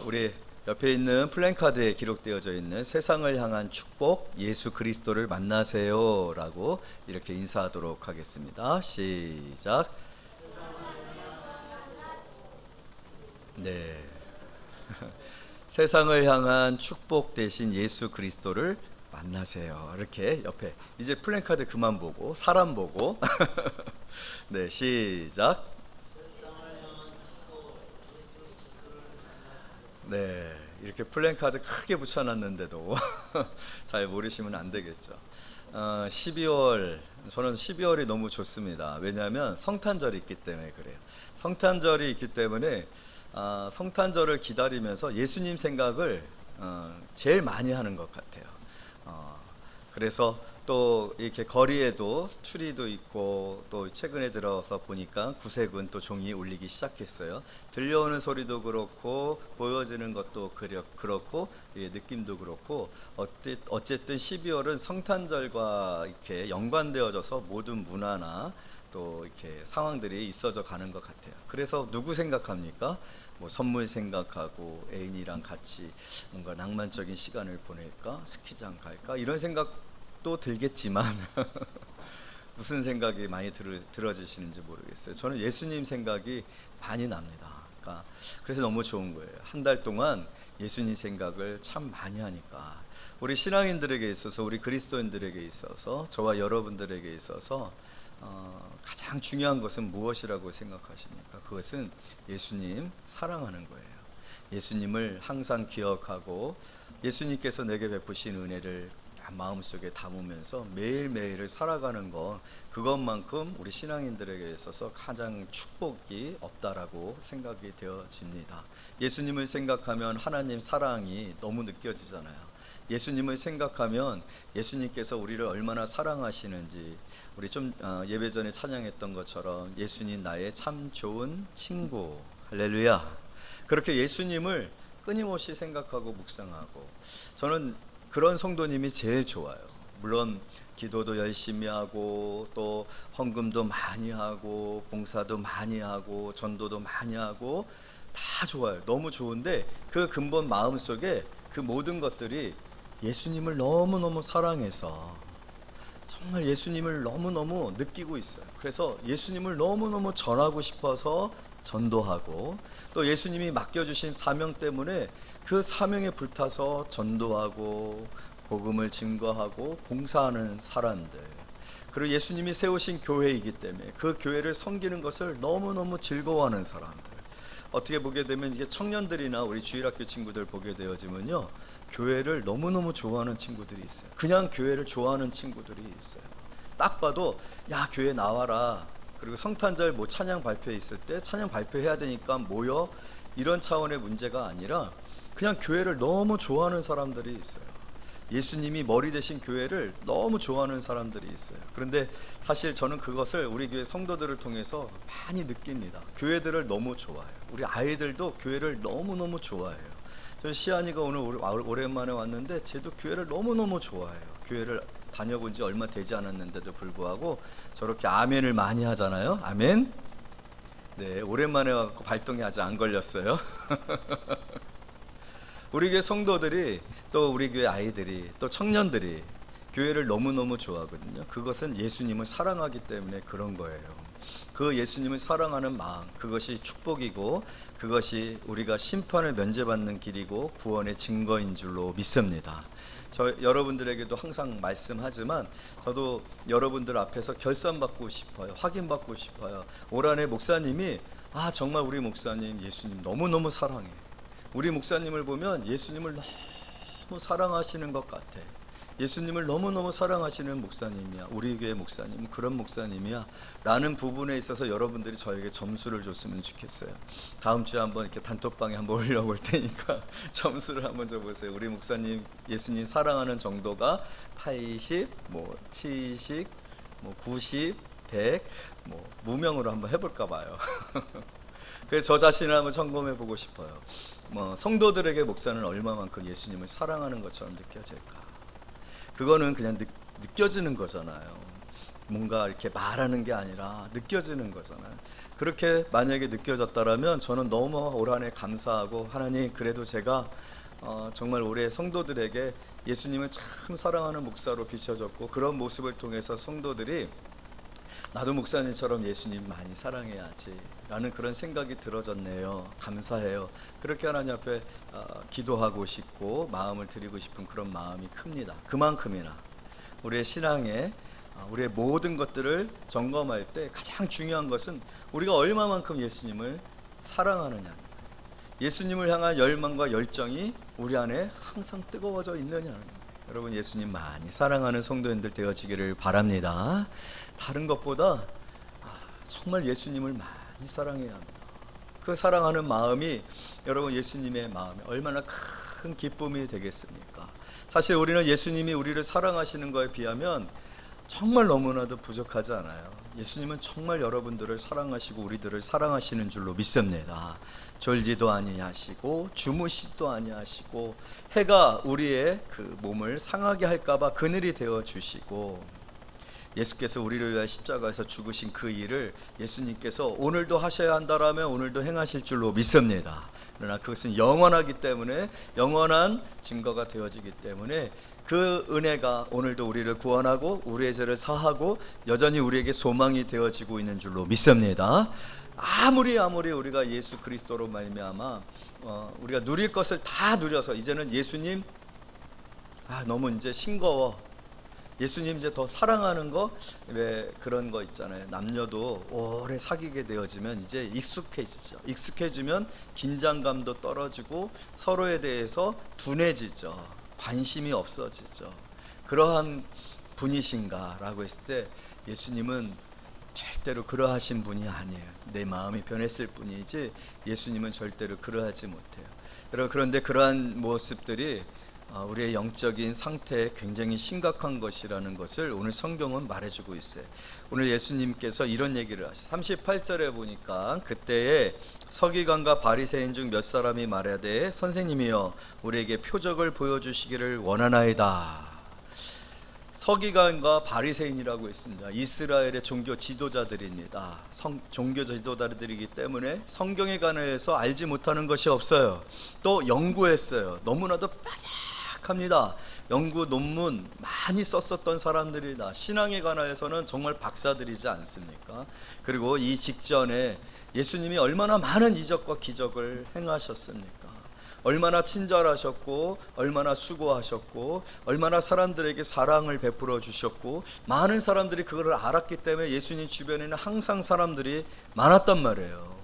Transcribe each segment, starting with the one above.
우리 옆에 있는 플랜카드에 기록되어져 있는 세상을 향한 축복 예수 그리스도를 만나세요 라고 이렇게 인사하도록 하겠습니다. 시작. 네. 세상을 향한 축복 대신 예수 그리스도를 만나세요. 이렇게 옆에 이제 플랜카드 그만 보고 사람 보고 네, 시작. 네, 이렇게 플랜카드 크게 붙여놨는데도 잘 모르시면 안 되겠죠. 12월, 저는 12월이 너무 좋습니다. 왜냐하면 성탄절이 있기 때문에 그래요. 성탄절이 있기 때문에 성탄절을 기다리면서 예수님 생각을 제일 많이 하는 것 같아요. 그래서 또 이렇게 거리에도 추리도 있고, 또 최근에 들어서 보니까 구세군 또 종이 울리기 시작했어요. 들려오는 소리도 그렇고 보여지는 것도 그렇고 느낌도 그렇고, 어쨌든 12월은 성탄절과 이렇게 연관되어져서 모든 문화나 또 이렇게 상황들이 있어져 가는 것 같아요. 그래서 누구 생각합니까? 뭐 선물 생각하고, 애인이랑 같이 뭔가 낭만적인 시간을 보낼까, 스키장 갈까, 이런 생각도 들겠지만 무슨 생각이 많이 들어지시는지 모르겠어요. 저는 예수님 생각이 많이 납니다. 그래서 너무 좋은 거예요. 한 달 동안 예수님 생각을 참 많이 하니까 우리 신앙인들에게 있어서, 우리 그리스도인들에게 있어서, 저와 여러분들에게 있어서 가장 중요한 것은 무엇이라고 생각하십니까? 그것은 예수님 사랑하는 거예요. 예수님을 항상 기억하고 예수님께서 내게 베푸신 은혜를 마음속에 담으면서 매일매일을 살아가는 것, 그것만큼 우리 신앙인들에게 있어서 가장 축복이 없다라고 생각이 되어집니다. 예수님을 생각하면 하나님 사랑이 너무 느껴지잖아요. 예수님을 생각하면 예수님께서 우리를 얼마나 사랑하시는지, 우리 좀 예배 전에 찬양했던 것처럼 예수님 나의 참 좋은 친구, 할렐루야. 그렇게 예수님을 끊임없이 생각하고 묵상하고, 저는 그런 성도님이 제일 좋아요. 물론 기도도 열심히 하고, 또 헌금도 많이 하고, 봉사도 많이 하고, 전도도 많이 하고, 다 좋아요. 너무 좋은데 그 근본 마음속에 그 모든 것들이 예수님을 너무너무 사랑해서, 정말 예수님을 너무너무 느끼고 있어요. 그래서 예수님을 너무너무 전하고 싶어서 전도하고, 또 예수님이 맡겨주신 사명 때문에 그 사명에 불타서 전도하고 복음을 증거하고 봉사하는 사람들, 그리고 예수님이 세우신 교회이기 때문에 그 교회를 섬기는 것을 너무너무 즐거워하는 사람들, 어떻게 보게 되면 이게 청년들이나 우리 주일학교 친구들 보게 되어지면요, 교회를 너무너무 좋아하는 친구들이 있어요. 그냥 교회를 좋아하는 친구들이 있어요. 딱 봐도 야, 교회 나와라. 그리고 성탄절 뭐 찬양 발표 있을 때 찬양 발표해야 되니까 모여, 이런 차원의 문제가 아니라 그냥 교회를 너무 좋아하는 사람들이 있어요. 예수님이 머리 대신 교회를 너무 좋아하는 사람들이 있어요. 그런데 사실 저는 그것을 우리 교회 성도들을 통해서 많이 느낍니다. 교회들을 너무 좋아해요. 우리 아이들도 교회를 너무너무 좋아해요. 저 시안이가 오늘 오랜만에 왔는데 쟤도 교회를 너무너무 좋아해요. 교회를 다녀본 지 얼마 되지 않았는데도 불구하고 저렇게 아멘을 많이 하잖아요. 아멘. 네, 오랜만에 와서 발동이 아직 안 걸렸어요. 우리 교회 성도들이, 또 우리 교회 아이들이, 또 청년들이 교회를 너무너무 좋아하거든요. 그것은 예수님을 사랑하기 때문에 그런 거예요. 그 예수님을 사랑하는 마음, 그것이 축복이고, 그것이 우리가 심판을 면제받는 길이고 구원의 증거인 줄로 믿습니다. 여러분들에게도 항상 말씀하지만 저도 여러분들 앞에서 결산받고 싶어요. 확인받고 싶어요. 올 한해 목사님이 정말 우리 목사님 예수님 너무너무 사랑해. 우리 목사님을 보면 예수님을 너무 사랑하시는 것 같아. 예수님을 너무너무 사랑하시는 목사님이야. 우리 교회 목사님은 그런 목사님이야 라는 부분에 있어서 여러분들이 저에게 점수를 줬으면 좋겠어요. 다음 주에 한번 이렇게 단톡방에 한번 올려볼 테니까 점수를 한번 줘보세요. 우리 목사님 예수님 사랑하는 정도가 80, 70, 90, 100, 무명으로 한번 해볼까 봐요. 그래서 저 자신을 한번 점검해보고 싶어요. 성도들에게 목사는 얼마만큼 예수님을 사랑하는 것처럼 느껴질까? 그거는 그냥 느껴지는 거잖아요. 뭔가 이렇게 말하는 게 아니라 느껴지는 거잖아요. 그렇게 만약에 느껴졌다라면 저는 너무 올 한 해 감사하고, 하나님 그래도 제가 정말 올해 성도들에게 예수님을 참 사랑하는 목사로 비춰졌고, 그런 모습을 통해서 성도들이 나도 목사님처럼 예수님 많이 사랑해야지 라는 그런 생각이 들어졌네요. 감사해요. 그렇게 하나님 앞에 기도하고 싶고 마음을 드리고 싶은 그런 마음이 큽니다. 그만큼이나 우리의 신앙에 우리의 모든 것들을 점검할 때 가장 중요한 것은 우리가 얼마만큼 예수님을 사랑하느냐, 예수님을 향한 열망과 열정이 우리 안에 항상 뜨거워져 있느냐는 거예요. 여러분, 예수님 많이 사랑하는 성도님들 되어지기를 바랍니다. 다른 것보다 정말 예수님을 많이 사랑해야 합니다. 그 사랑하는 마음이 여러분 예수님의 마음에 얼마나 큰 기쁨이 되겠습니까? 사실 우리는 예수님이 우리를 사랑하시는 것에 비하면 정말 너무나도 부족하지 않아요. 예수님은 정말 여러분들을 사랑하시고 우리들을 사랑하시는 줄로 믿습니다. 졸지도 아니하시고 주무시지도 아니하시고 해가 우리의 그 몸을 상하게 할까봐 그늘이 되어 주시고, 예수께서 우리를 위해 십자가에서 죽으신 그 일을 예수님께서 오늘도 하셔야 한다라면 오늘도 행하실 줄로 믿습니다. 그러나 그것은 영원하기 때문에, 영원한 증거가 되어지기 때문에 그 은혜가 오늘도 우리를 구원하고 우리의 죄를 사하고 여전히 우리에게 소망이 되어지고 있는 줄로 믿습니다. 아무리 우리가 예수 그리스도로 말미암아 우리가 누릴 것을 다 누려서 이제는 예수님 너무 이제 싱거워, 예수님 이제 더 사랑하는 거, 왜 그런 거 있잖아요. 남녀도 오래 사귀게 되어지면 이제 익숙해지죠. 익숙해지면 긴장감도 떨어지고 서로에 대해서 둔해지죠. 관심이 없어지죠. 그러한 분이신가라고 했을 때 예수님은 절대로 그러하신 분이 아니에요. 내 마음이 변했을 뿐이지 예수님은 절대로 그러하지 못해요. 여러분, 그런데 그러한 모습들이 우리의 영적인 상태에 굉장히 심각한 것이라는 것을 오늘 성경은 말해주고 있어요. 오늘 예수님께서 이런 얘기를 하시죠. 38절에 보니까 그때에 서기관과 바리새인 중 몇 사람이 말하되 선생님이여 우리에게 표적을 보여주시기를 원하나이다. 서기관과 바리새인이라고 했습니다. 이스라엘의 종교 지도자들입니다. 종교 지도자들이기 때문에 성경에 관해서 알지 못하는 것이 없어요. 또 연구했어요. 너무나도 빠삭합니다. 연구 논문 많이 썼었던 사람들이다. 신앙에 관해서는 정말 박사들이지 않습니까? 그리고 이 직전에 예수님이 얼마나 많은 이적과 기적을 행하셨습니까? 얼마나 친절하셨고 얼마나 수고하셨고 얼마나 사람들에게 사랑을 베풀어 주셨고, 많은 사람들이 그걸 알았기 때문에 예수님 주변에는 항상 사람들이 많았단 말이에요.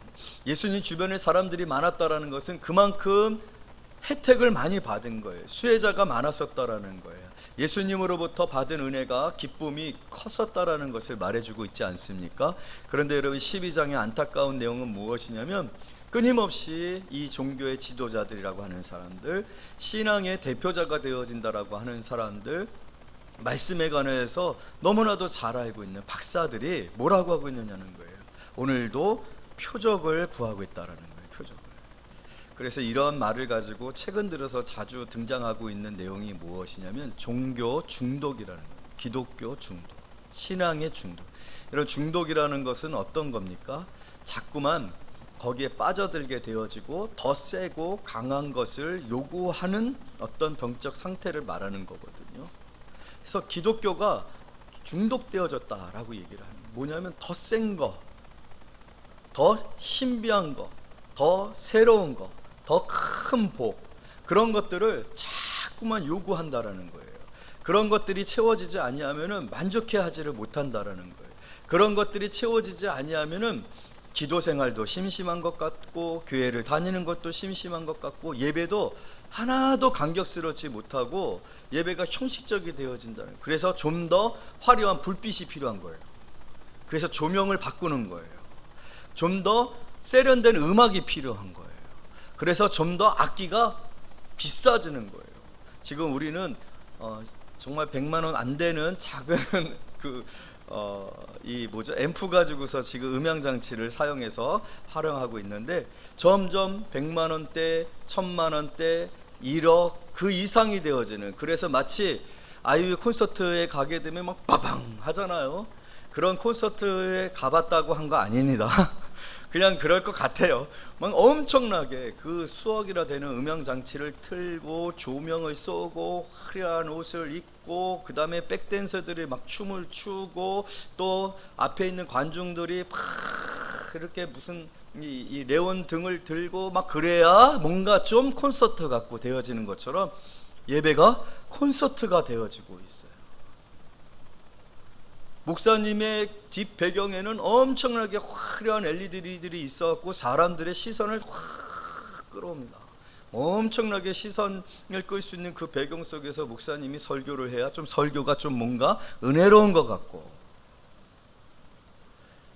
예수님 주변에 사람들이 많았다라는 것은 그만큼 혜택을 많이 받은 거예요. 수혜자가 많았었다라는 거예요. 예수님으로부터 받은 은혜가, 기쁨이 컸었다라는 것을 말해주고 있지 않습니까? 그런데 여러분, 12장의 안타까운 내용은 무엇이냐면 끊임없이 이 종교의 지도자들이라고 하는 사람들, 신앙의 대표자가 되어진다라고 하는 사람들, 말씀에 관해서 너무나도 잘 알고 있는 박사들이 뭐라고 하고 있느냐는 거예요. 오늘도 표적을 구하고 있다라는 거예요. 표적을. 그래서 이런 말을 가지고 최근 들어서 자주 등장하고 있는 내용이 무엇이냐면 종교 중독이라는 거예요. 기독교 중독, 신앙의 중독. 이런 중독이라는 것은 어떤 겁니까? 자꾸만 거기에 빠져들게 되어지고 더 세고 강한 것을 요구하는 어떤 병적 상태를 말하는 거거든요. 그래서 기독교가 중독되어졌다라고 얘기를 하는 거예요. 뭐냐면 더 센 거, 더 신비한 거, 더 새로운 거, 더 큰 복, 그런 것들을 자꾸만 요구한다라는 거예요. 그런 것들이 채워지지 아니하면은 만족해하지를 못한다라는 거예요. 그런 것들이 채워지지 아니하면은 기도 생활도 심심한 것 같고 교회를 다니는 것도 심심한 것 같고 예배도 하나도 감격스럽지 못하고 예배가 형식적이 되어진다는 거예요. 그래서 좀 더 화려한 불빛이 필요한 거예요. 그래서 조명을 바꾸는 거예요. 좀 더 세련된 음악이 필요한 거예요. 그래서 좀 더 악기가 비싸지는 거예요. 지금 우리는 정말 100만 원 안 되는 작은 앰프 가지고서 지금 음향 장치를 사용해서 활용하고 있는데 점점 100만 원대, 1000만 원대, 1억 그 이상이 되어지는, 그래서 마치 아이유 콘서트에 가게 되면 막 빠방 하잖아요. 그런 콘서트에 가봤다고 한 거 아닙니다. 그냥 그럴 것 같아요. 막 엄청나게 그 수억이나 되는 음향 장치를 틀고 조명을 쏘고 화려한 옷을 입고 그 다음에 백댄서들이 막 춤을 추고 또 앞에 있는 관중들이 막 이렇게 무슨 이 레온 등을 들고 막 그래야 뭔가 좀 콘서트 같고 되어지는 것처럼 예배가 콘서트가 되어지고 있어요. 목사님의 뒷 배경에는 엄청나게 화려한 LED들이 있어갖고 사람들의 시선을 확 끌어옵니다. 엄청나게 시선을 끌 수 있는 그 배경 속에서 목사님이 설교를 해야 좀 설교가 좀 뭔가 은혜로운 것 같고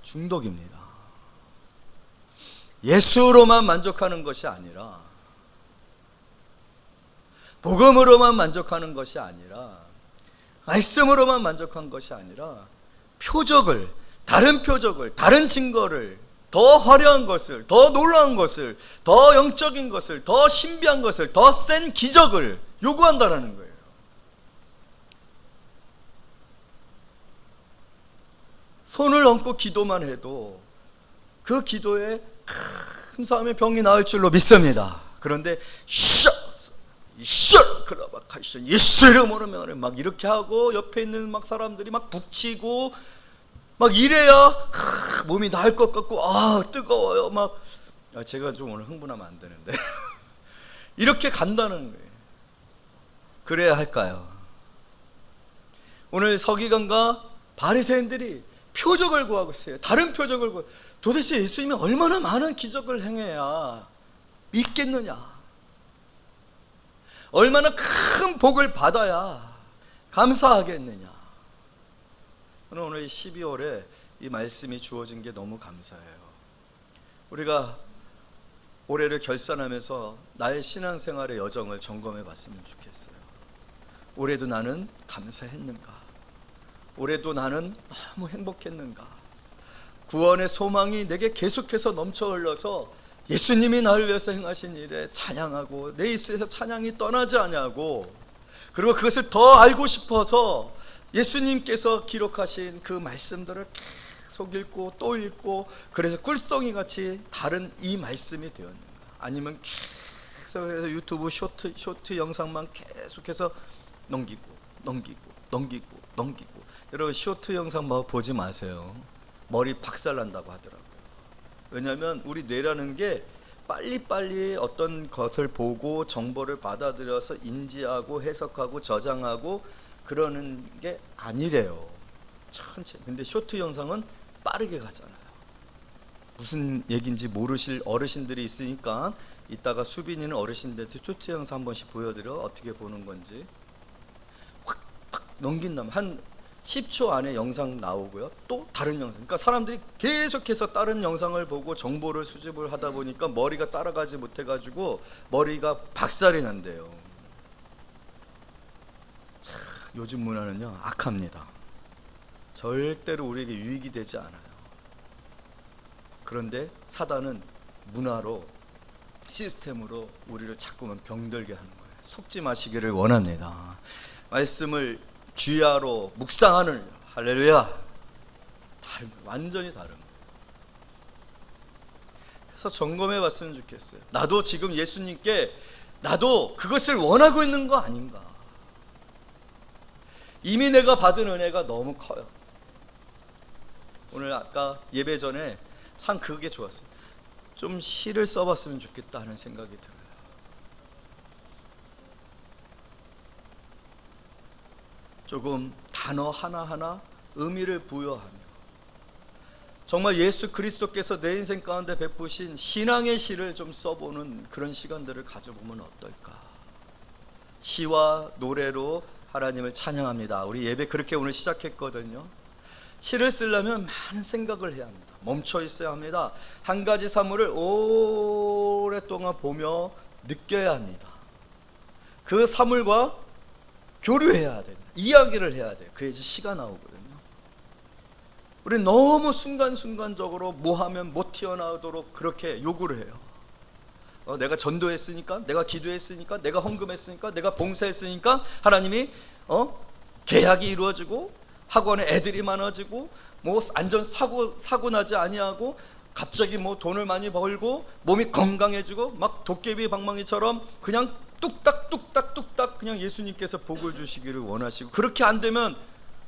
중독입니다. 예수로만 만족하는 것이 아니라 복음으로만 만족하는 것이 아니라 말씀으로만 만족한 것이 아니라 표적을, 다른 증거를, 더 화려한 것을, 더 놀라운 것을, 더 영적인 것을, 더 신비한 것을, 더 센 기적을 요구한다라는 거예요. 손을 얹고 기도만 해도 그 기도에 감사하며 병이 나을 줄로 믿습니다. 그런데 예수 이름으로 명하래 막 이렇게 하고 옆에 있는 막 사람들이 막 북치고 막 이래야 몸이 나을 것 같고 뜨거워요 막 제가 좀 오늘 흥분하면 안 되는데 이렇게 간다는 거예요. 그래야 할까요? 오늘 서기관과 바리새인들이 표적을 구하고 있어요. 다른 표적을 구하고 도대체 예수님이 얼마나 많은 기적을 행해야 믿겠느냐, 얼마나 큰 복을 받아야 감사하겠느냐. 저는 오늘 12월에 이 말씀이 주어진 게 너무 감사해요. 우리가 올해를 결산하면서 나의 신앙생활의 여정을 점검해 봤으면 좋겠어요. 올해도 나는 감사했는가? 올해도 나는 너무 행복했는가? 구원의 소망이 내게 계속해서 넘쳐 흘러서 예수님이 나를 위해서 행하신 일에 찬양하고 내 입술에서 찬양이 떠나지 않냐고, 그리고 그것을 더 알고 싶어서 예수님께서 기록하신 그 말씀들을 계속 읽고 또 읽고, 그래서 꿀송이 같이 다른 이 말씀이 되었는가? 아니면 계속해서 유튜브 쇼트 영상만 계속해서 넘기고 여러분 쇼트 영상 보지 마세요. 머리 박살난다고 하더라고요. 왜냐하면 우리 뇌라는 게 빨리빨리 어떤 것을 보고 정보를 받아들여서 인지하고 해석하고 저장하고 그러는 게 아니래요. 천천히. 근데 쇼트 영상은 빠르게 가잖아요. 무슨 얘기인지 모르실 어르신들이 있으니까 이따가 수빈이는 어르신들한테 쇼트 영상 한 번씩 보여드려. 어떻게 보는 건지. 확 넘긴다면 한 10초 안에 영상 나오고요. 또 다른 영상. 그러니까 사람들이 계속해서 다른 영상을 보고 정보를 수집을 하다 보니까 머리가 따라가지 못해가지고 머리가 박살이 난대요. 참, 요즘 문화는요 악합니다. 절대로 우리에게 유익이 되지 않아요. 그런데 사단은 문화로, 시스템으로 우리를 자꾸만 병들게 하는 거예요. 속지 마시기를 원합니다. 말씀을 주야로 묵상하는, 할렐루야, 완전히 다른 거예요. 그래서 점검해 봤으면 좋겠어요. 나도 지금 예수님께 나도 그것을 원하고 있는 거 아닌가? 이미 내가 받은 은혜가 너무 커요. 오늘 아까 예배 전에 참 그게 좋았어요. 좀 시를 써봤으면 좋겠다 하는 생각이 들어요. 조금 단어 하나하나 의미를 부여하며 정말 예수 그리스도께서 내 인생 가운데 베푸신 신앙의 시를 좀 써보는 그런 시간들을 가져보면 어떨까? 시와 노래로 하나님을 찬양합니다. 우리 예배 그렇게 오늘 시작했거든요. 시를 쓰려면 많은 생각을 해야 합니다. 멈춰 있어야 합니다. 한 가지 사물을 오랫동안 보며 느껴야 합니다. 그 사물과 교류해야 됩니다. 이야기를 해야 돼요. 그래야지 시가 나오거든요. 우리 너무 순간순간적으로 뭐 하면 못 튀어나오도록 그렇게 요구를 해요. 내가 전도했으니까, 내가 기도했으니까, 내가 헌금했으니까, 내가 봉사했으니까 하나님이 계약이 이루어지고 학원에 애들이 많아지고 뭐 안전 사고 나지 아니하고 갑자기 뭐 돈을 많이 벌고 몸이 건강해지고 막 도깨비 방망이처럼 그냥 뚝딱 그냥 예수님께서 복을 주시기를 원하시고, 그렇게 안 되면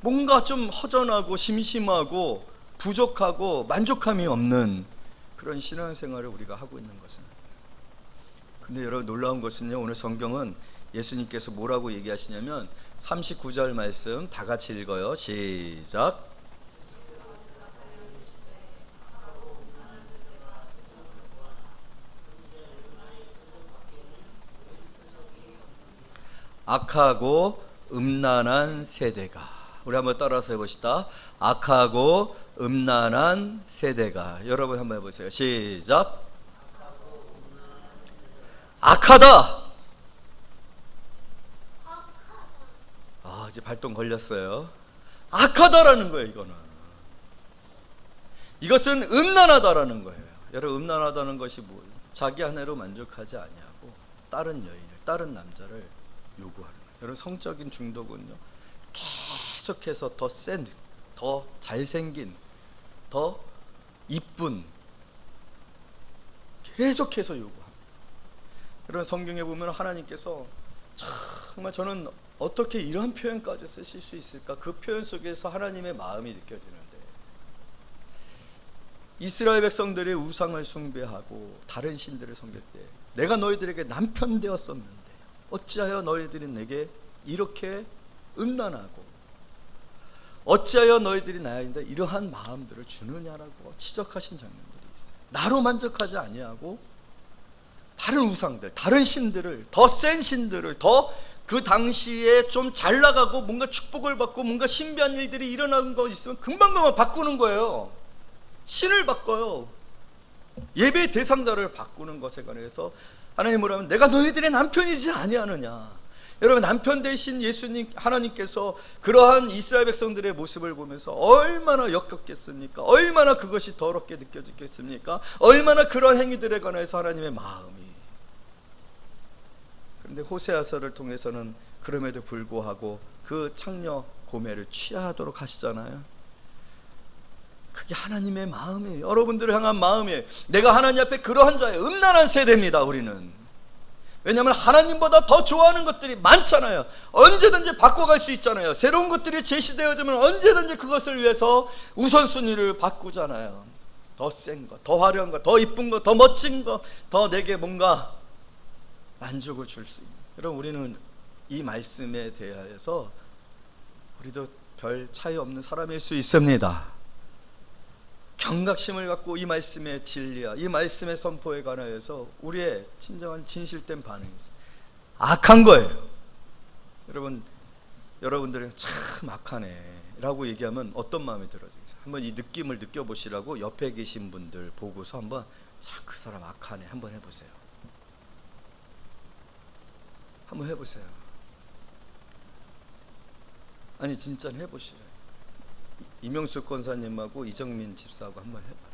뭔가 좀 허전하고 심심하고 부족하고 만족함이 없는 그런 신앙생활을 우리가 하고 있는 것은. 근데 여러분, 놀라운 것은요, 오늘 성경은 예수님께서 뭐라고 얘기하시냐면 39절 말씀 다 같이 읽어요. 시작. 악하고 음란한 세대가. 우리 한번 따라서 해봅시다. 악하고 음란한 세대가. 여러분 한번 해보세요. 시작. 악하다. 이제 발동 걸렸어요. 악하다라는 거예요. 이것은 음란하다라는 거예요. 여러분, 음란하다는 것이 뭐예요? 자기 하나로 만족하지 아니하고 다른 여인을, 다른 남자를 요구하는 거예요. 여러분, 성적인 중독은요, 계속해서 더 센, 더 잘생긴, 더 이쁜, 계속해서 요구합니다. 여러분, 성경에 보면 하나님께서 정말, 저는 어떻게 이런 표현까지 쓰실 수 있을까? 그 표현 속에서 하나님의 마음이 느껴지는데, 이스라엘 백성들이 우상을 숭배하고 다른 신들을 섬길 때 내가 너희들에게 남편 되었었는데 어찌하여 너희들이 내게 이렇게 음란하고 어찌하여 너희들이 나에게 이러한 마음들을 주느냐라고 지적하신 장면들이 있어요. 나로 만족하지 아니하고 다른 우상들, 다른 신들을, 더 센 신들을, 더 그 당시에 좀 잘 나가고 뭔가 축복을 받고 뭔가 신비한 일들이 일어나는 거 있으면 금방금방 바꾸는 거예요. 신을 바꿔요. 예배 대상자를 바꾸는 것에 관해서 하나님 뭐라면, 내가 너희들의 남편이지 아니하느냐. 여러분, 남편 대신 예수님, 하나님께서 그러한 이스라엘 백성들의 모습을 보면서 얼마나 역겹겠습니까? 얼마나 그것이 더럽게 느껴지겠습니까? 얼마나 그런 행위들에 관해서 하나님의 마음이. 그런데 호세아서를 통해서는 그럼에도 불구하고 그 창녀 고매를 취하도록 하시잖아요. 그게 하나님의 마음이에요. 여러분들을 향한 마음이에요. 내가 하나님 앞에 그러한 자예요. 음란한 세대입니다, 우리는. 왜냐하면 하나님보다 더 좋아하는 것들이 많잖아요. 언제든지 바꿔갈 수 있잖아요. 새로운 것들이 제시되어지면 언제든지 그것을 위해서 우선순위를 바꾸잖아요. 더 센 것, 더 화려한 것, 더 이쁜 것, 더 멋진 것, 더 내게 뭔가 만족을 줄 수 있는. 여러분, 우리는 이 말씀에 대하여서 우리도 별 차이 없는 사람일 수 있습니다. 경각심을 갖고 이 말씀의 진리와 이 말씀의 선포에 관하여서 우리의 진정한 진실된 반응이 있어요. 악한 거예요. 여러분, 여러분들은 참 악하네 라고 얘기하면 어떤 마음이 들어지겠어요? 한번 이 느낌을 느껴보시라고 옆에 계신 분들 보고서 한번, 참 그 사람 악하네, 한번 해보세요. 한번 해보세요. 아니, 진짜 해보시래요. 이명숙 권사님하고 이정민 집사하고 한번 해봐요.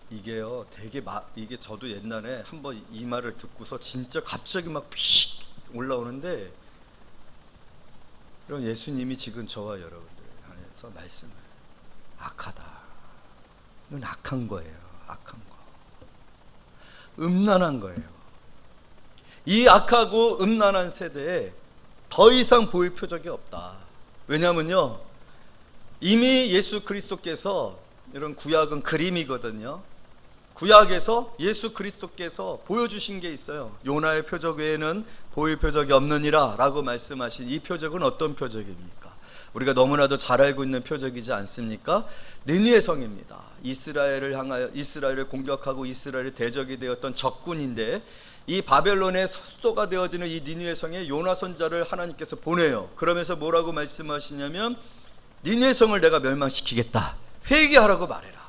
이게요, 되게 이게 저도 옛날에 한번 이 말을 듣고서 진짜 갑자기 막 픽 올라오는데, 그럼 예수님이 지금 저와 여러분들 안에서 말씀을, 악하다, 이건 악한 거예요. 악한 거, 음란한 거예요. 이 악하고 음란한 세대에 더 이상 보일 표적이 없다. 왜냐하면요, 이미 예수 그리스도께서, 이런 구약은 그림이거든요. 구약에서 예수 그리스도께서 보여주신 게 있어요. 요나의 표적 외에는 보일 표적이 없느니라 라고 말씀하신 이 표적은 어떤 표적입니까? 우리가 너무나도 잘 알고 있는 표적이지 않습니까? 니느웨 성입니다. 이스라엘을 향하여, 이스라엘을 공격하고 이스라엘의 대적이 되었던 적군인데, 이 바벨론의 수도가 되어지는 이 니느웨 성에 요나 선자를 하나님께서 보내요. 그러면서 뭐라고 말씀하시냐면, 니느웨 성을 내가 멸망시키겠다, 회개하라고 말해라.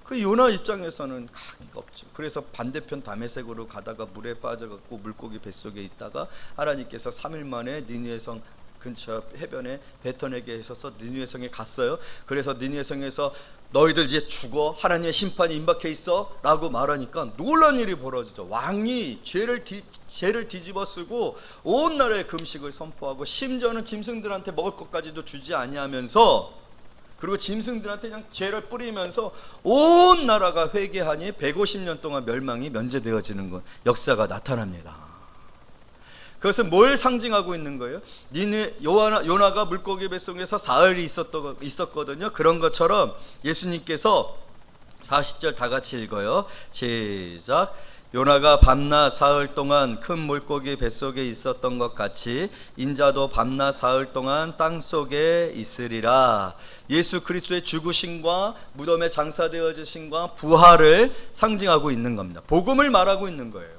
그 요나 입장에서는 가기가 없죠. 그래서 반대편 다메섹으로 가다가 물에 빠져갖고 물고기 뱃속에 있다가 하나님께서 3일 만에 니느웨 성 근처 해변에 베터에게 있어서 니느웨 성에 갔어요. 그래서 니느웨 성에서 너희들 이제 죽어, 하나님의 심판이 임박해 있어 라고 말하니까 놀라운 일이 벌어지죠. 왕이 죄를 뒤집어 쓰고 온 나라에 금식을 선포하고, 심지어는 짐승들한테 먹을 것까지도 주지 아니하면서, 그리고 짐승들한테 그냥 죄를 뿌리면서 온 나라가 회개하니 150년 동안 멸망이 면제되어지는 것, 역사가 나타납니다. 그것은 뭘 상징하고 있는 거예요? 요나가 물고기 뱃속에서 사흘이 있었거든요. 그런 것처럼 예수님께서 40절 다 같이 읽어요. 시작. 요나가 밤낮 사흘 동안 큰 물고기 뱃속에 있었던 것 같이 인자도 밤낮 사흘 동안 땅속에 있으리라. 예수 그리스도의 죽으심과 무덤에 장사되어지심과 부활을 상징하고 있는 겁니다. 복음을 말하고 있는 거예요.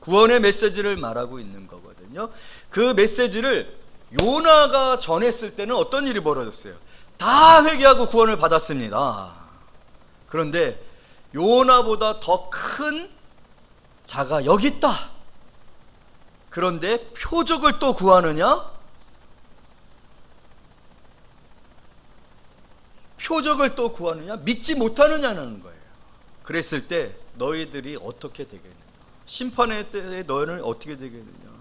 구원의 메시지를 말하고 있는 거거든요. 그 메시지를 요나가 전했을 때는 어떤 일이 벌어졌어요? 다 회개하고 구원을 받았습니다. 그런데 요나보다 더 큰 자가 여기 있다. 그런데 표적을 또 구하느냐? 표적을 또 구하느냐? 믿지 못하느냐는 거예요. 그랬을 때 너희들이 어떻게 되겠느냐? 심판의 때에 너희는 어떻게 되겠느냐?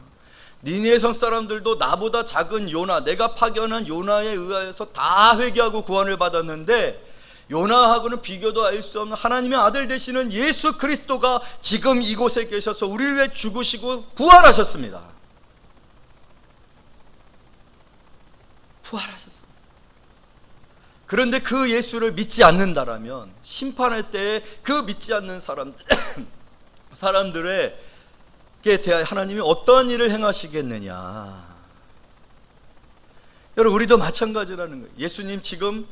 니느웨 성 사람들도 나보다 작은 요나, 내가 파견한 요나에 의하여서 다 회개하고 구원을 받았는데, 요나하고는 비교도 할 수 없는 하나님의 아들 되시는 예수 그리스도가 지금 이곳에 계셔서 우리를 위해 죽으시고 부활하셨습니다. 부활하셨습니다. 그런데 그 예수를 믿지 않는다라면 심판할 때에 그 믿지 않는 사람들에게 대하여 하나님이 어떠한 일을 행하시겠느냐. 여러분, 우리도 마찬가지라는 거예요. 예수님 지금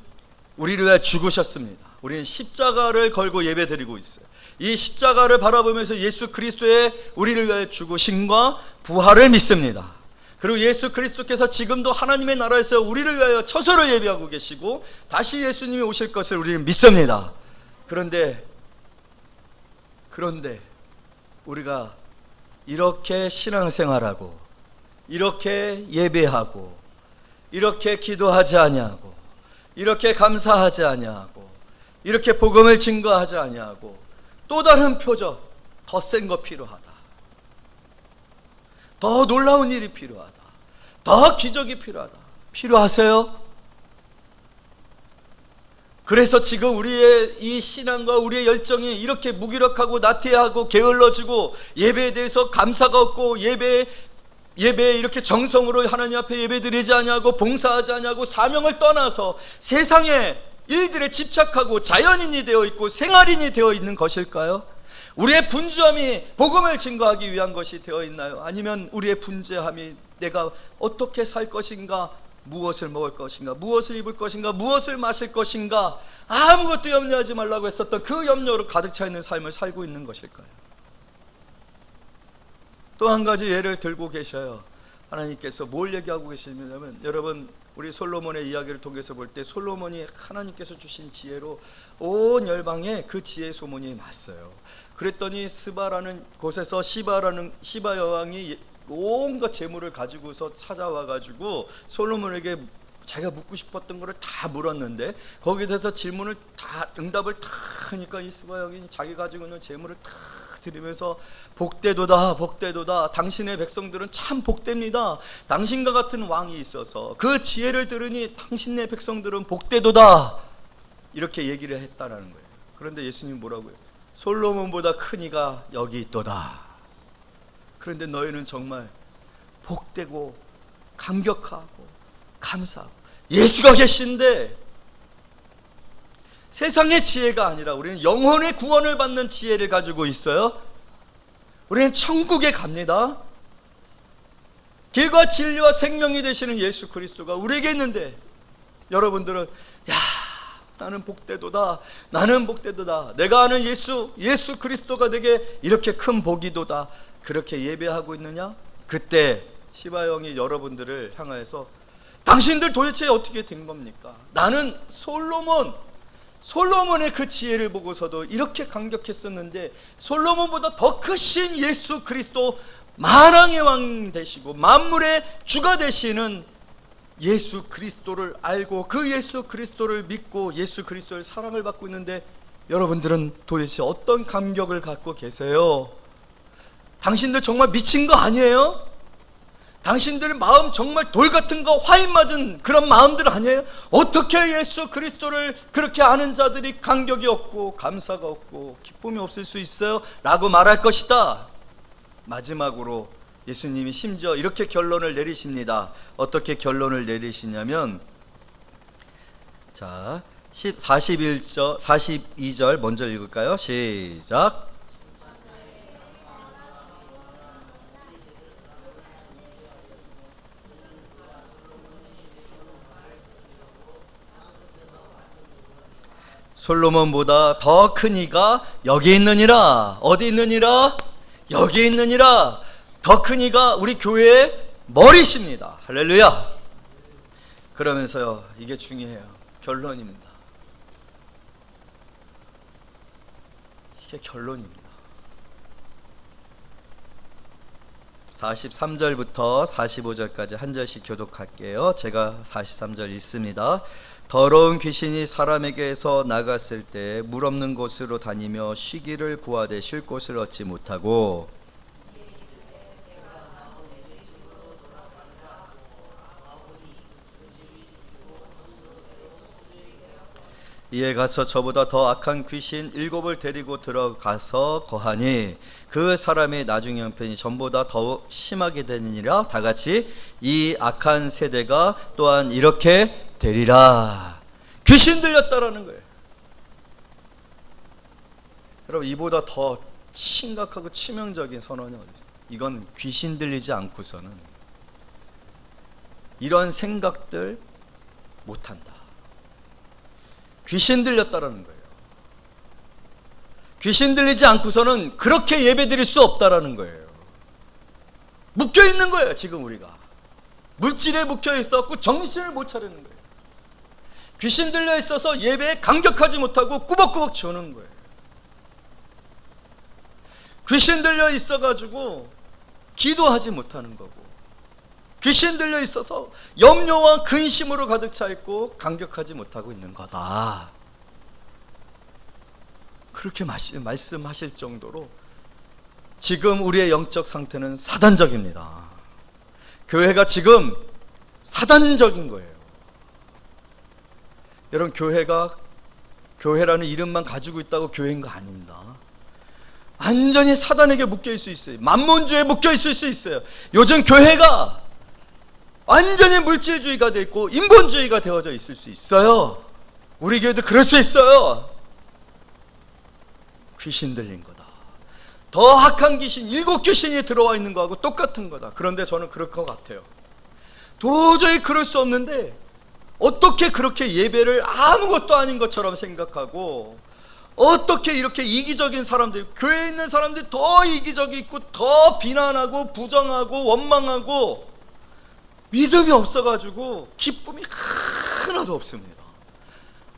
우리를 위해 죽으셨습니다. 우리는 십자가를 걸고 예배드리고 있어요. 이 십자가를 바라보면서 예수 그리스도의 우리를 위해 죽으심과 부활을 믿습니다. 그리고 예수 그리스도께서 지금도 하나님의 나라에서 우리를 위하여 처소를 예비하고 계시고 다시 예수님이 오실 것을 우리는 믿습니다. 그런데 우리가 이렇게 신앙생활하고 이렇게 예배하고 이렇게 기도하지 아니하고 이렇게 감사하지 아니하고 이렇게 복음을 증거하지 아니하고 또 다른 표적, 더 센 거 필요하다, 더 놀라운 일이 필요하다, 더 기적이 필요하세요? 그래서 지금 우리의 이 신앙과 우리의 열정이 이렇게 무기력하고 나태하고 게을러지고 예배에 대해서 감사가 없고 예배에 이렇게 정성으로 하나님 앞에 예배드리지 아니하고 봉사하지 아니하고 사명을 떠나서 세상의 일들에 집착하고 자연인이 되어 있고 생활인이 되어 있는 것일까요? 우리의 분주함이 복음을 증거하기 위한 것이 되어 있나요? 아니면 우리의 분주함이 내가 어떻게 살 것인가, 무엇을 먹을 것인가, 무엇을 입을 것인가, 무엇을 마실 것인가, 아무것도 염려하지 말라고 했었던 그 염려로 가득 차 있는 삶을 살고 있는 것일까요? 또 한 가지 예를 들고 계셔요. 하나님께서 뭘 얘기하고 계시냐면, 여러분 우리 솔로몬의 이야기를 통해서 볼 때 솔로몬이 하나님께서 주신 지혜로 온 열방에 그 지혜 소문이 났어요. 그랬더니 스바라는 곳에서 시바 여왕이 온갖 재물을 가지고서 찾아와 가지고 솔로몬에게 자기가 묻고 싶었던 거를 다 물었는데, 거기에 대해서 응답을 다 하니까 이 스바 여왕이 자기 가지고 있는 재물을 다 드리면서 복되도다, 복되도다, 당신의 백성들은 참 복됩니다. 당신과 같은 왕이 있어서 그 지혜를 들으니 당신의 백성들은 복되도다, 이렇게 얘기를 했다라는 거예요. 그런데 예수님 뭐라고요? 솔로몬보다 큰 이가 여기 있도다. 그런데 너희는 정말 복되고 감격하고 감사하고 예수가 계신데, 세상의 지혜가 아니라 우리는 영혼의 구원을 받는 지혜를 가지고 있어요. 우리는 천국에 갑니다. 길과 진리와 생명이 되시는 예수 그리스도가 우리에게 있는데, 여러분들은 나는 복되도다, 나는 복되도다, 내가 아는 예수 그리스도가 내게 이렇게 큰 복이도다, 그렇게 예배하고 있느냐? 그때 시바 영이 여러분들을 향하여서 당신들 도대체 어떻게 된 겁니까? 나는 솔로몬의 그 지혜를 보고서도 이렇게 감격했었는데, 솔로몬보다 더 크신 예수 그리스도, 만왕의 왕 되시고 만물의 주가 되시는 예수 그리스도를 알고 그 예수 그리스도를 믿고 예수 그리스도의 사랑을 받고 있는데 여러분들은 도대체 어떤 감격을 갖고 계세요? 당신들 정말 미친 거 아니에요? 당신들 마음 정말 돌 같은 거 화인 맞은 그런 마음들 아니에요? 어떻게 예수 그리스도를 그렇게 아는 자들이 감격이 없고 감사가 없고 기쁨이 없을 수 있어요? 라고 말할 것이다. 마지막으로 예수님이 심지어 이렇게 결론을 내리십니다. 어떻게 결론을 내리시냐면, 자, 42절 먼저 읽을까요? 시작. 솔로몬보다 더 큰 이가 여기 있느니라. 어디 있느니라? 여기 있느니라. 더 큰 이가 우리 교회의 머리십니다. 할렐루야. 그러면서요, 이게 중요해요. 결론입니다. 이게 결론입니다. 43절부터 45절까지 한 절씩 교독할게요. 제가 43절 읽습니다. 더러운 귀신이 사람에게서 나갔을 때 물 없는 곳으로 다니며 쉬기를 구하되 쉴 곳을 얻지 못하고 이에 가서 저보다 더 악한 귀신 7을 데리고 들어가서 거하니 그 사람의 나중 형편이 전보다 더 심하게 되느니라. 다같이 이 악한 세대가 또한 이렇게 되리라. 귀신 들렸다라는 거예요. 여러분, 이보다 더 심각하고 치명적인 선언이 어디 있어요? 이건 귀신 들리지 않고서는 이런 생각들 못한다. 귀신 들렸다라는 거예요. 귀신 들리지 않고서는 그렇게 예배 드릴 수 없다라는 거예요. 묶여 있는 거예요. 지금 우리가 물질에 묶여 있었고 정신을 못 차리는 거예요. 귀신 들려 있어서 예배에 감격하지 못하고 꾸벅꾸벅 조는 거예요. 귀신 들려 있어가지고 기도하지 못하는 거고, 귀신 들려 있어서 염려와 근심으로 가득 차 있고 감격하지 못하고 있는 거다. 그렇게 말씀하실 정도로 지금 우리의 영적 상태는 사단적입니다. 교회가 지금 사단적인 거예요. 여러분, 교회가 교회라는 이름만 가지고 있다고 교회인 거 아닙니다. 완전히 사단에게 묶여 있을 수 있어요. 만몬주의에 묶여 있을 수 있어요. 요즘 교회가 완전히 물질주의가 되어 있고 인본주의가 되어져 있을 수 있어요. 우리 교회도 그럴 수 있어요. 귀신 들린 거다. 더 악한 귀신, 7귀신이 들어와 있는 거하고 똑같은 거다. 그런데 저는 그럴 것 같아요. 도저히 그럴 수 없는데 어떻게 그렇게 예배를 아무것도 아닌 것처럼 생각하고, 어떻게 이렇게 이기적인 사람들, 교회에 있는 사람들이 더 이기적이 있고 더 비난하고 부정하고 원망하고 믿음이 없어가지고 기쁨이 하나도 없습니다.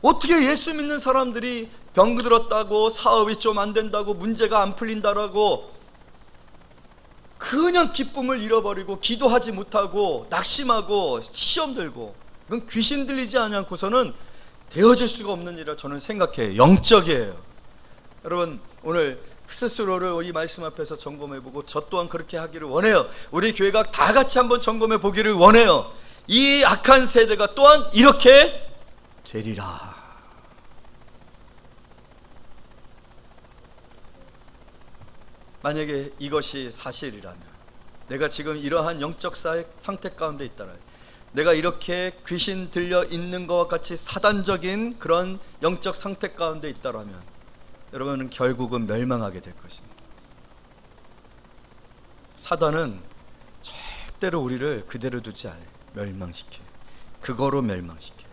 어떻게 예수 믿는 사람들이 병 들었다고, 사업이 좀 안 된다고, 문제가 안 풀린다라고 그냥 기쁨을 잃어버리고 기도하지 못하고 낙심하고 시험 들고, 그건 귀신 들리지 않고서는 되어질 수가 없는 일이라 저는 생각해요. 영적이에요. 여러분, 오늘 스스로를 이 말씀 앞에서 점검해보고 저 또한 그렇게 하기를 원해요. 우리 교회가 다 같이 한번 점검해 보기를 원해요. 이 악한 세대가 또한 이렇게 되리라. 만약에 이것이 사실이라면, 내가 지금 이러한 영적 상태 가운데 있다면, 내가 이렇게 귀신 들려 있는 것과 같이 사단적인 그런 영적 상태 가운데 있다면 여러분은 결국은 멸망하게 될 것입니다. 사단은 절대로 우리를 그대로 두지 않아요. 멸망시켜요. 그거로 멸망시켜요.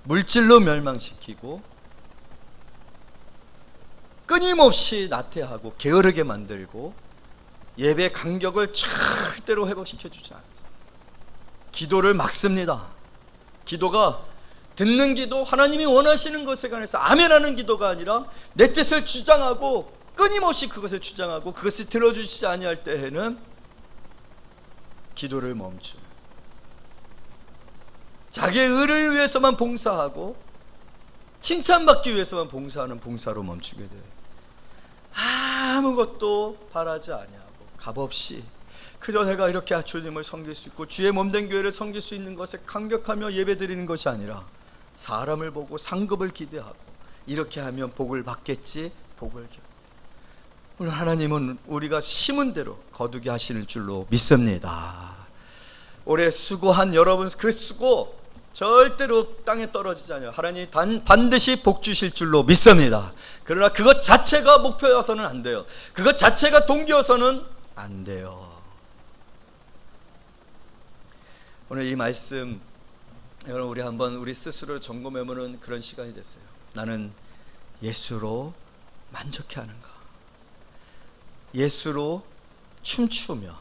물질로 멸망시키고 끊임없이 나태하고 게으르게 만들고 예배 간격을 절대로 회복시켜주지 않아요. 기도를 막습니다. 기도가 듣는 기도, 하나님이 원하시는 것에 관해서 아멘하는 기도가 아니라 내 뜻을 주장하고 끊임없이 그것을 주장하고 그것을 들어주시지 아니할 때에는 기도를 멈추는, 자기의 의를 위해서만 봉사하고 칭찬받기 위해서만 봉사하는 봉사로 멈추게 돼. 아무것도 바라지 아니하고 값없이 그저 내가 이렇게 주님을 섬길 수 있고 주의 몸된 교회를 섬길 수 있는 것에 감격하며 예배드리는 것이 아니라 사람을 보고 상급을 기대하고 이렇게 하면 복을 받겠지, 복을 오늘 하나님은 우리가 심은 대로 거두게 하시는 줄로 믿습니다. 올해 수고한 여러분, 그 수고 절대로 땅에 떨어지지 않아요. 하나님이 반드시 복 주실 줄로 믿습니다. 그러나 그것 자체가 목표여서는 안 돼요. 그것 자체가 동기여서는 안 돼요. 오늘 이 말씀 여러분, 우리 한번 우리 스스로를 점검해보는 그런 시간이 됐어요. 나는 예수로 만족해하는가? 예수로 춤추며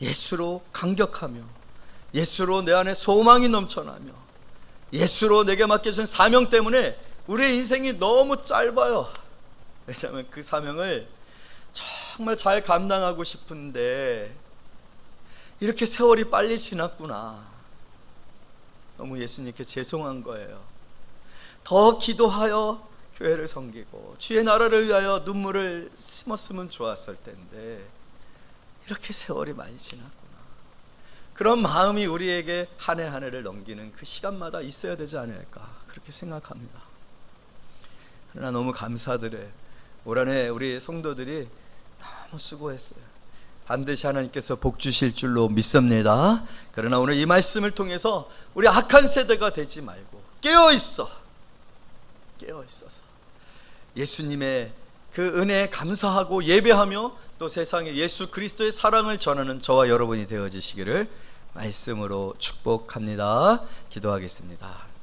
예수로 감격하며 예수로 내 안에 소망이 넘쳐나며 예수로 내게 맡겨진 사명 때문에 우리의 인생이 너무 짧아요. 왜냐하면 그 사명을 정말 잘 감당하고 싶은데 이렇게 세월이 빨리 지났구나. 너무 예수님께 죄송한 거예요. 더 기도하여 교회를 섬기고 주의 나라를 위하여 눈물을 심었으면 좋았을 텐데 이렇게 세월이 많이 지났구나. 그런 마음이 우리에게 한 해 한 해를 넘기는 그 시간마다 있어야 되지 않을까 그렇게 생각합니다. 그러나 너무 감사드려요. 올 한해 우리 성도들이 너무 수고했어요. 반드시 하나님께서 복 주실 줄로 믿습니다. 그러나 오늘 이 말씀을 통해서 우리 악한 세대가 되지 말고 깨어있어서 예수님의 그 은혜에 감사하고 예배하며 또 세상에 예수 그리스도의 사랑을 전하는 저와 여러분이 되어지시기를 말씀으로 축복합니다. 기도하겠습니다.